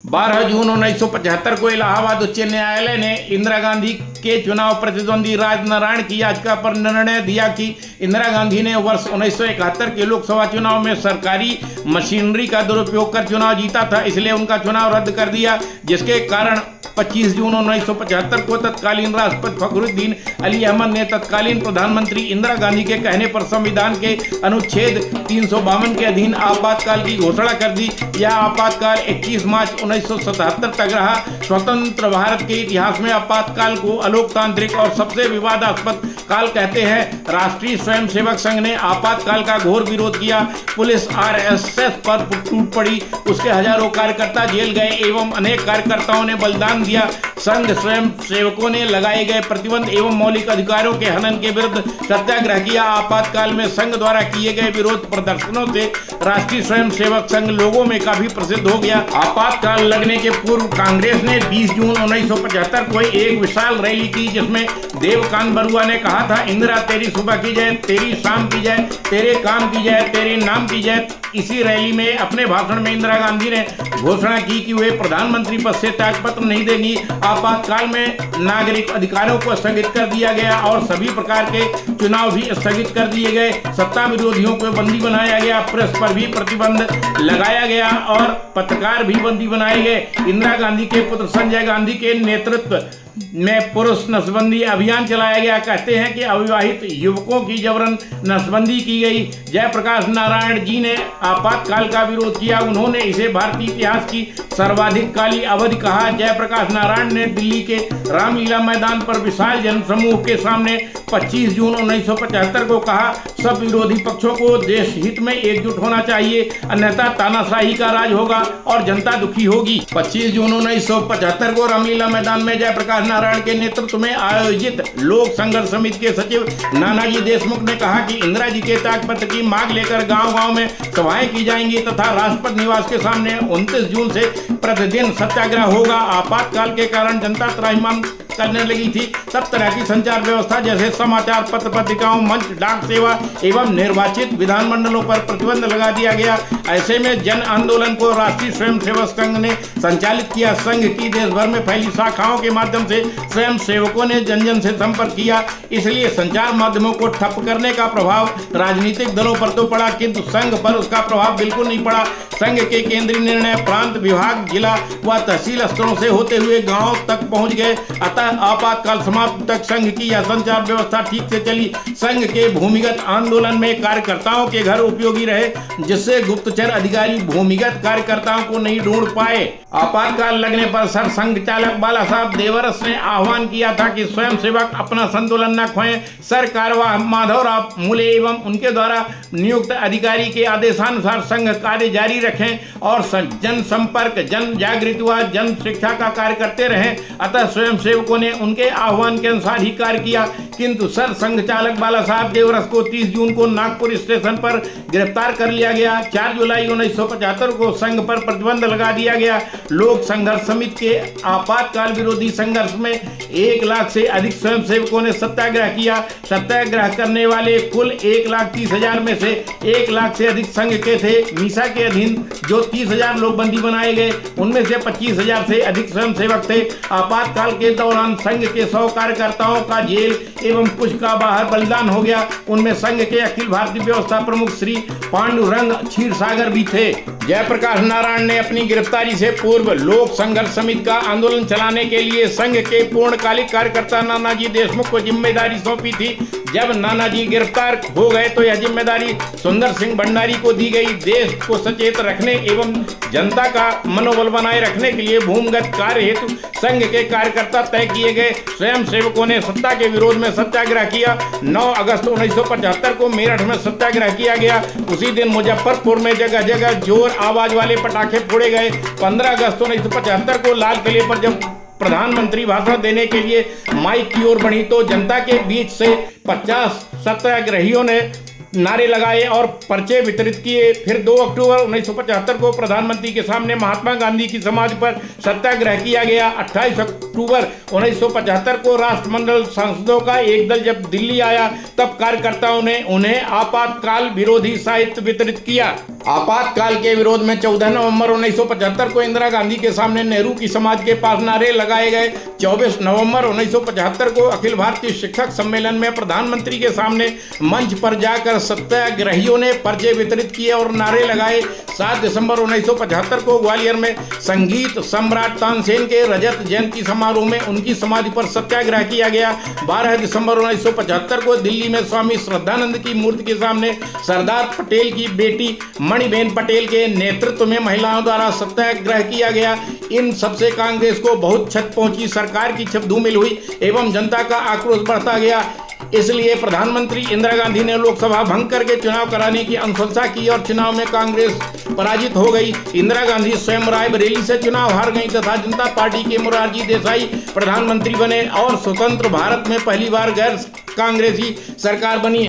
12 जून 1975 को इलाहाबाद उच्च न्यायालय ने इंदिरा गांधी के चुनाव प्रतिद्वंदी राजनारायण की याचिका पर निर्णय दिया कि इंदिरा गांधी ने वर्ष 1971 के लोकसभा चुनाव में सरकारी मशीनरी का दुरुपयोग कर चुनाव जीता था, इसलिए उनका चुनाव रद्द कर दिया, जिसके कारण 25 जून 1975 को तत्कालीन राष्ट्रपति फखरुद्दीन अली अहमद ने तत्कालीन प्रधानमंत्री इंदिरा गांधी के कहने पर संविधान के अनुच्छेद 352 के अधीन आपातकाल की घोषणा कर दी। यह आपातकाल 21 मार्च 1977 तक रहा। स्वतंत्र भारत के इतिहास में आपातकाल को अलोकतांत्रिक और सबसे विवादास्पद काल कहते हैं। राष्ट्रीय स्वयंसेवक संघ ने आपातकाल का घोर विरोध किया। पुलिस आरएसएस पर टूट पड़ी, उसके हजारों कार्यकर्ता जेल गए एवं अनेक कार्यकर्ताओं ने बलिदान दिया। संघ स्वयं सेवकों ने लगाए गए प्रतिबंध एवं मौलिक अधिकारों के हनन के विरुद्ध सत्याग्रह किया। आपातकाल में संघ द्वारा किए गए विरोध प्रदर्शनों से राष्ट्रीय स्वयंसेवक संघ लोगों में काफी प्रसिद्ध हो गया। आपातकाल लगने के पूर्व कांग्रेस ने 20 जून 1975 को एक विशाल रैली की, जिसमें देवकांत बरुआ ने कहा था, इंदिरा तेरी सुबह की जय, तेरी शाम की जय, तेरे काम की जय, तेरे नाम की जय। इसी रैली में अपने भाषण में इंदिरा गांधी ने घोषणा की कि वे प्रधानमंत्री पद से त्यागपत्र नहीं देंगी। आपातकाल में नागरिक अधिकारों को स्थगित कर दिया गया और सभी प्रकार के चुनाव भी स्थगित कर दिए गए। सत्ता विरोधियों को बंदी बनाया गया, प्रेस पर भी प्रतिबंध लगाया गया और पत्रकार भी बंदी बनाए गए। इंदिरा गांधी के पुत्र संजय गांधी के नेतृत्व में पुरुष नसबंदी अभियान चलाया गया। कहते हैं कि अविवाहित युवकों की जबरन नसबंदी की गई। जयप्रकाश नारायण जी ने आपातकाल का विरोध किया। उन्होंने इसे भारतीय इतिहास की सर्वाधिक काली अवधि कहा। जयप्रकाश नारायण ने दिल्ली के रामलीला मैदान पर विशाल जनसमूह के सामने 25 जून 1975 को कहा, सब विरोधी पक्षों को देश हित में एकजुट होना चाहिए, अन्यथा तानाशाही का राज होगा और जनता दुखी होगी। 25 जून 1975 को रामलीला मैदान में जयप्रकाश नारायण के नेतृत्व में आयोजित लोक संघर्ष समिति के सचिव नानाजी देशमुख ने कहा कि इंदिरा जी के त्यागपत्र की मांग लेकर गांव-गांव में सभाएं की जाएंगी तथा राष्ट्रपति निवास के सामने 29 जून से प्रतिदिन सत्याग्रह होगा। आपातकाल के कारण जनता त्राहिमाम करने लगी थी। सब तरह की संचार व्यवस्था जैसे समाचार पत्र, पत्रिकाओं, मंच, डाक सेवा एवं निर्वाचित विधानमंडलों पर प्रतिबंध लगा दिया गया। ऐसे में जन आंदोलन को राष्ट्रीय स्वयंसेवक संघ ने संचालित किया। संघ की देश भर में फैली शाखाओं के माध्यम से स्वयं सेवकों ने जन जन से संपर्क किया, इसलिए संचार माध्यमों को ठप करने का प्रभाव राजनीतिक दलों पर तो पड़ा, किंतु संघ पर उसका प्रभाव बिल्कुल नहीं पड़ा। संघ के केंद्रीय निर्णय प्रांत, विभाग, जिला व तहसील स्तरों से होते हुए गांव तक पहुंच गए। अतः आपातकाल समाप्त तक संघ की यह संचार व्यवस्था ठीक से चली। संघ के भूमिगत आंदोलन में कार्यकर्ताओं के घर उपयोगी रहे, जिससे गुप्तचर अधिकारी भूमिगत कार्यकर्ताओं को नहीं ढूंढ पाए। आपातकाल लगने पर सर संघ चालक बाला साहब देवरस ने आह्वान किया था कि स्वयंसेवक अपना संतुलन न खोएं। सर कारवाह माधवराव मूले एवं उनके द्वारा नियुक्त अधिकारी के आदेशानुसार संघ कार्य जारी रखें और जन संपर्क, जन जागृति व जन शिक्षा का कार्य करते रहें। अतः स्वयंसेवकों ने उनके आह्वान के अनुसार ही कार्य किया, किंतु सर संघ चालक बाला साहब देवरस को 30 जून को नागपुर स्टेशन पर गिरफ्तार कर लिया गया। 4 जुलाई 1975 को संघ पर प्रतिबंध लगा दिया गया। लोक संघर्ष समिति के आपातकाल विरोधी संघर्ष में 1 लाख से अधिक स्वयंसेवकों ने सत्याग्रह किया। सत्याग्रह करने वाले कुल 1,30,000 में से 1 लाख से अधिक संघ के थे। मीसा के अधीन जो 30,000 लोग बंदी बनाए गए, उनमें से 25,000 से अधिक स्वयंसेवक थे। आपातकाल के दौरान संघ के 100 कार्यकर्ताओं का जेल एवं कुछ का बाहर बलिदान हो गया। उनमें संघ के अखिल भारतीय व्यवस्था प्रमुख श्री पांडुरंग क्षीरसागर भी थे। जयप्रकाश नारायण ने अपनी गिरफ्तारी से पूर्व लोक संघर्ष समिति का आंदोलन चलाने के लिए संघ के पूर्णकालिक कार्यकर्ता नानाजी देशमुख को जिम्मेदारी सौंपी थी। जब नानाजी गिरफ्तार हो गए तो यह जिम्मेदारी सुंदर सिंह भंडारी को दी गई। देश को सचेत रखने एवं जनता का मनोबल बनाए रखने के लिए भूमिगत कार्य हेतु संघ के कार्यकर्ता तय किए गए। स्वयं सेवकों ने सत्ता के विरोध में सत्याग्रह किया। 9 अगस्त 1975 को मेरठ में सत्याग्रह किया गया। उसी दिन मुजफ्फरपुर में जगह जगह जोर आवाज वाले पटाखे फोड़े गए। 15 अगस्त 1975 को लाल किले पर जब प्रधानमंत्री भाषण देने के लिए माइक की ओर बढ़ी तो जनता के बीच से 50 सत्याग्रहियों ने नारे लगाए और पर्चे वितरित किए। फिर 2 अक्टूबर 1975 को प्रधानमंत्री के सामने महात्मा गांधी की समाधि पर सत्याग्रह किया गया। 28 अक्टूबर 1975 को राष्ट्रमंडल सांसदों का एक दल जब दिल्ली आया, तब कार्यकर्ताओं ने उन्हें आपातकाल विरोधी साहित्य वितरित किया। आपातकाल के विरोध में 14 नवंबर 1975 को इंदिरा गांधी के सामने नेहरू की समाज के पास नारे लगाए गए। 24 नवंबर 1975 को अखिल भारतीय शिक्षक सम्मेलन में प्रधानमंत्री के सामने मंच पर जाकर सत्याग्रहियों ने पर्चे वितरित किए और नारे लगाए। 7 दिसंबर 1975 को ग्वालियर में संगीत सम्राट तानसेन के रजत जयंती समारोह में उनकी समाधि पर सत्याग्रह किया गया। 12 दिसंबर 1975 को दिल्ली में स्वामी श्रद्धानंद की मूर्ति के सामने सरदार पटेल की बेटी मणिबेन पटेल के नेतृत्व में महिलाओं द्वारा सत्याग्रह किया गया। इन सबसे कांग्रेस को बहुत क्षति पहुंची, सरकार की छप धूमिल हुई एवं जनता का आक्रोश बढ़ता गया। इसलिए प्रधानमंत्री इंदिरा गांधी ने लोकसभा भंग करके चुनाव कराने की अनुशंसा की और चुनाव में कांग्रेस पराजित हो गई। इंदिरा गांधी स्वयं रायबरेली से चुनाव हार गई तथा जनता पार्टी के मोरारजी देसाई प्रधानमंत्री बने और स्वतंत्र भारत में पहली बार गैर कांग्रेसी सरकार बनी।